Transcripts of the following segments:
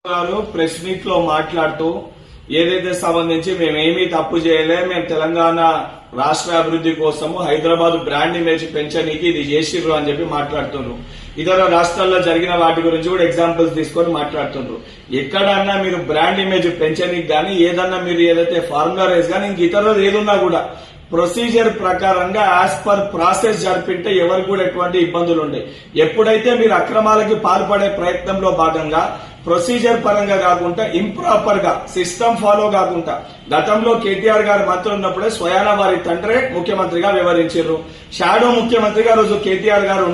గారు press meet లో మాట్లాడుతూ ఏదైతే సంబంధించి మేమేమీ తప్పు చేయలే, మేము తెలంగాణ రాష్ట్ర అభివృద్ధి కోసము హైదరాబాద్ బ్రాండ్ ఇమేజ్ పెంచనీకి ఇది చేసిర్రు అని చెప్పి మాట్లాడుతున్నారు. ఇతర రాష్ట్రాల్లో జరిగిన వాటి గురించి కూడా ఎగ్జాంపుల్స్ తీసుకొని మాట్లాడుతున్నారు. ఎక్కడన్నా మీరు బ్రాండ్ ఇమేజ్ పెంచనీకి గానీ ఏదన్నా మీరు ఏదైతే ఫార్ములా రేస్ గానీ ఇంక ఇతరులు ఏదున్నా కూడా ప్రొసీజర్ ప్రకారంగా యాజ్ పర్ ప్రాసెస్ జరిపింటే ఎవరికి కూడా ఎటువంటి ఇబ్బందులు ఉండే. ఎప్పుడైతే మీరు అక్రమాలకి పాల్పడే ప్రయత్నంలో భాగంగా ప్రొసీజర్ పరంగా కాకుండా ఇంప్రాపర్ గా సిస్టమ్ ఫాలో కాకుండా గతంలో కేటీఆర్ గారు మంత్రి ఉన్నప్పుడే స్వయాన వారి తండ్రే ముఖ్యమంత్రిగా వ్యవహరించారు. షాడో ముఖ్యమంత్రిగా రోజు కేటీఆర్ గారు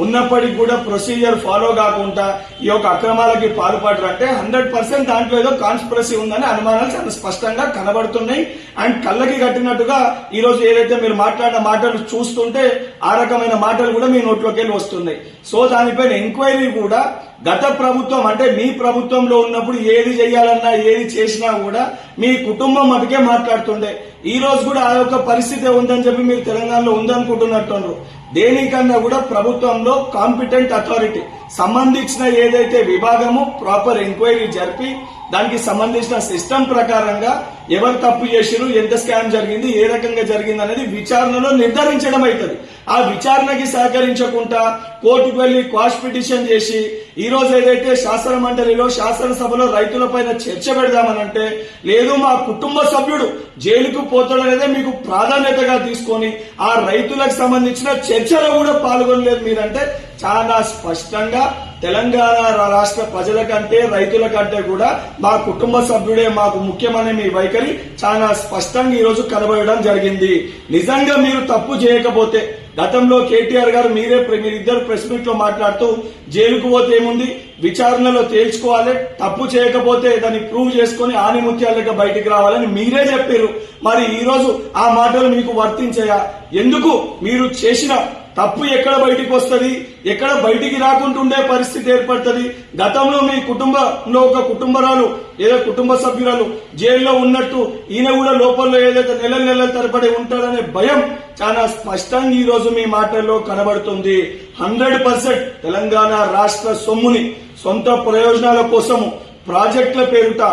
ఉన్నప్పటికీ కూడా ప్రొసీజర్ ఫాలో కాకుండా ఈ యొక్క అక్రమాలకి పాల్పడరంటే 100% దాంట్లో ఏదో కాన్స్పిరసీ ఉందని అనుమానాలు చాలా స్పష్టంగా కనబడుతున్నాయి. అండ్ కళ్ళకి కట్టినట్టుగా ఈ రోజు ఏదైతే మీరు మాట్లాడిన మాటలు చూస్తుంటే ఆ రకమైన మాటలు కూడా మీ నోట్లోకి వెళ్ళి వస్తున్నాయి. సో దానిపైన ఎంక్వైరీ కూడా గత ప్రభుత్వం అంటే మీ ప్రభుత్వంలో ఉన్నప్పుడు ఏది చేయాలన్నా ఏది చేసినా కూడా మీ కుటుంబం మటుకే మాట్లాడుతుండే. ఈ రోజు కూడా ఆ యొక్క పరిస్థితి ఉందని చెప్పి మీరు తెలంగాణలో ఉందనుకుంటున్నట్టు. దేనికన్నా కూడా ప్రభుత్వంలో కాంపిటెంట్ అథారిటీ సంబంధించిన ఏదైతే విభాగము ప్రాపర్ ఎంక్వైరీ జరిపి దానికి సంబంధించిన సిస్టమ్ ప్రకారంగా ఎవరు తప్పు చేసిరు, ఎంత స్కామ్ జరిగింది, ఏ రకంగా జరిగింది అనేది విచారణలో నిర్ధారించడం అవుతుంది. ఆ విచారణకి సహకరించకుండా కోర్టుకు వెళ్లి క్వాష్ పిటిషన్ చేసి ఈ రోజు ఏదైతే శాసన మండలిలో శాసనసభలో రైతులపైన చర్చ పెడదామనంటే లేదు, మా కుటుంబ సభ్యుడు జైలుకు పోతాడనేదే మీకు ప్రాధాన్యతగా తీసుకొని ఆ రైతులకు సంబంధించిన చర్చలో కూడా పాల్గొనలేదు మీరంటే చాలా స్పష్టంగా తెలంగాణ రాష్ట్ర ప్రజల కంటే రైతుల కంటే కూడా మా కుటుంబ సభ్యుడే మాకు ముఖ్యమనే మీ వైఖరి చాలా స్పష్టంగా ఈ రోజు కనబడడం జరిగింది. నిజంగా మీరు తప్పు చేయకపోతే గతంలో కేటీఆర్ గారు మీరిద్దరు ప్రెస్ మీట్ లో మాట్లాడుతూ జైలుకు పోతే ఏముంది, విచారణలో తేల్చుకోవాలి, తప్పు చేయకపోతే దాన్ని ప్రూవ్ చేసుకుని ఆనిముత్యాలుగా బయటికి రావాలని మీరే చెప్పారు. మరి ఈ రోజు ఆ మాటలు మీకు వర్తించాయా? ఎందుకు మీరు చేసిన తప్పు ఎక్కడ బయటికి వస్తుంది, ఎక్కడ బయటికి రాకుంటుండే పరిస్థితి ఏర్పడుతుంది? గతంలో మీ కుటుంబంలో ఒక కుటుంబరాలు ఏదో కుటుంబ సభ్యురాలు జైల్లో ఉన్నట్టు ఈయన కూడా లోపల్లో ఏదైతే నెలల తరబడి ఉంటాడనే భయం చాలా స్పష్టంగా ఈ రోజు మీ మాటల్లో కనబడుతుంది. 100% తెలంగాణ రాష్ట్ర సొమ్ముని సొంత ప్రయోజనాల కోసము ప్రాజెక్టుల పేరుట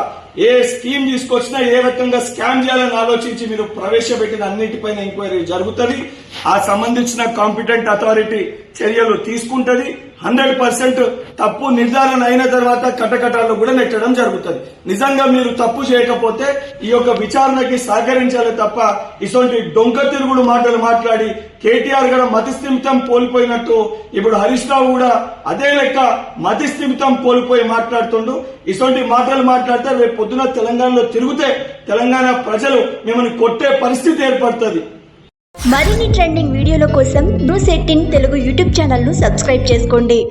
ఏ స్కీమ్ తీసుకొచ్చినా ఏ రకంగా స్కామ్ చేయాలని ఆలోచించి మీరు ప్రవేశపెట్టిన అన్నింటిపైన ఎంక్వైరీ జరుగుతుంది. ఆ సంబంధించిన కాంపిటెంట్ అథారిటీ చర్యలు తీసుకుంటది. 100% తప్పు నిర్ధారణ అయిన తర్వాత కటకటాల్లో కూడా నెట్టడం జరుగుతుంది. నిజంగా మీరు తప్పు చేయకపోతే ఈ యొక్క విచారణకి సహకరించాలి తప్ప ఇటువంటి డొంక తిరుగుడు మాటలు మాట్లాడి కేటీఆర్ గారు మతిస్థిమితం కోల్పోయినట్టు ఇప్పుడు హరీష్ రావు కూడా అదే లెక్క మతిస్థిమితం కోల్పోయి మాట్లాడుతుండు. ఇటువంటి మాటలు మాట్లాడితే రేపు పొద్దున తెలంగాణలో తిరిగితే తెలంగాణ ప్రజలు మిమ్మల్ని కొట్టే పరిస్థితి ఏర్పడుతుంది. మరిన్ని ట్రెండింగ్ వీడియోల కోసం న్యూస్ 18 తెలుగు యూట్యూబ్ ఛానల్ ను సబ్స్క్రైబ్ చేసుకోండి.